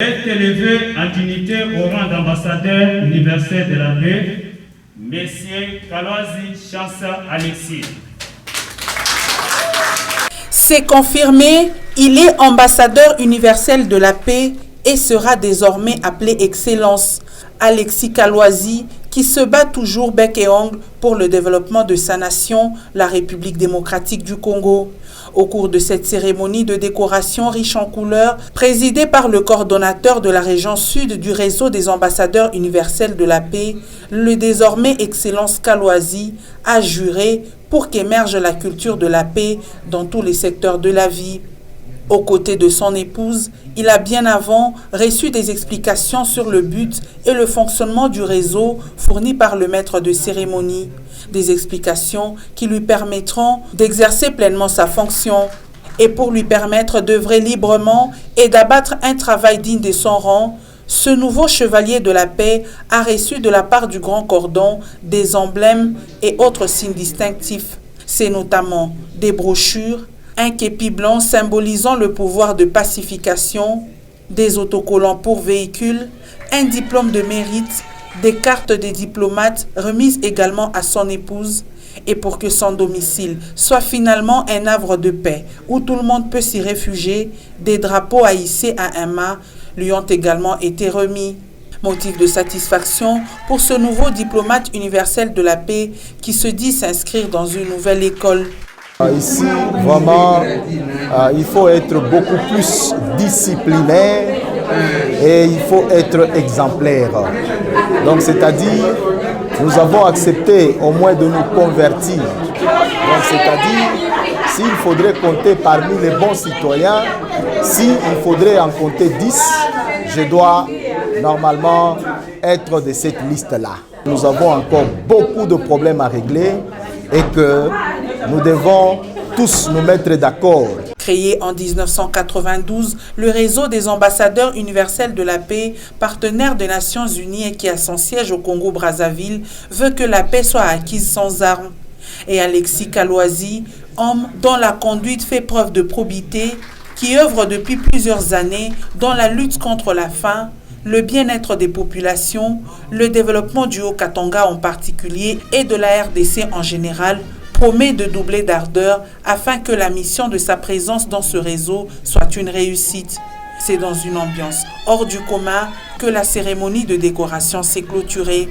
Est élevé en dignité au rang d'ambassadeur universel de la paix, M. Kalwazi Chansa Alexis. C'est confirmé, il est ambassadeur universel de la paix et sera désormais appelé Excellence. Alexis Kalwazi, qui se bat toujours bec et ongle pour le développement de sa nation, la République démocratique du Congo. Au cours de cette cérémonie de décoration riche en couleurs, présidée par le coordonnateur de la région sud du réseau des ambassadeurs universels de la paix, le désormais Excellence Kalwazi a juré pour qu'émerge la culture de la paix dans tous les secteurs de la vie. Aux côtés de son épouse, il a bien avant reçu des explications sur le but et le fonctionnement du réseau fourni par le maître de cérémonie. Des explications qui lui permettront d'exercer pleinement sa fonction et pour lui permettre d'œuvrer librement et d'abattre un travail digne de son rang. Ce nouveau chevalier de la paix a reçu de la part du Grand Cordon des emblèmes et autres signes distinctifs. C'est notamment des brochures, un képi blanc symbolisant le pouvoir de pacification, des autocollants pour véhicules, un diplôme de mérite, des cartes des diplomates remises également à son épouse, et pour que son domicile soit finalement un havre de paix où tout le monde peut s'y réfugier, des drapeaux à hisser à un mât lui ont également été remis. Motif de satisfaction pour ce nouveau diplomate universel de la paix qui se dit s'inscrire dans une nouvelle école. Ici, vraiment, il faut être beaucoup plus disciplinaire et il faut être exemplaire. Donc, c'est-à-dire, nous avons accepté au moins de nous convertir. Donc, c'est-à-dire, s'il faudrait compter parmi les bons citoyens, s'il faudrait en compter 10, je dois normalement être de cette liste-là. Nous avons encore beaucoup de problèmes à régler et que nous devons tous nous mettre d'accord. Créé en 1992, le réseau des ambassadeurs universels de la paix, partenaire des Nations Unies et qui a son siège au Congo-Brazzaville, veut que la paix soit acquise sans armes. Et Alexis Kalwazi, homme dont la conduite fait preuve de probité, qui œuvre depuis plusieurs années dans la lutte contre la faim, le bien-être des populations, le développement du Haut-Katanga en particulier et de la RDC en général, promet de doubler d'ardeur afin que la mission de sa présence dans ce réseau soit une réussite. C'est dans une ambiance hors du commun que la cérémonie de décoration s'est clôturée.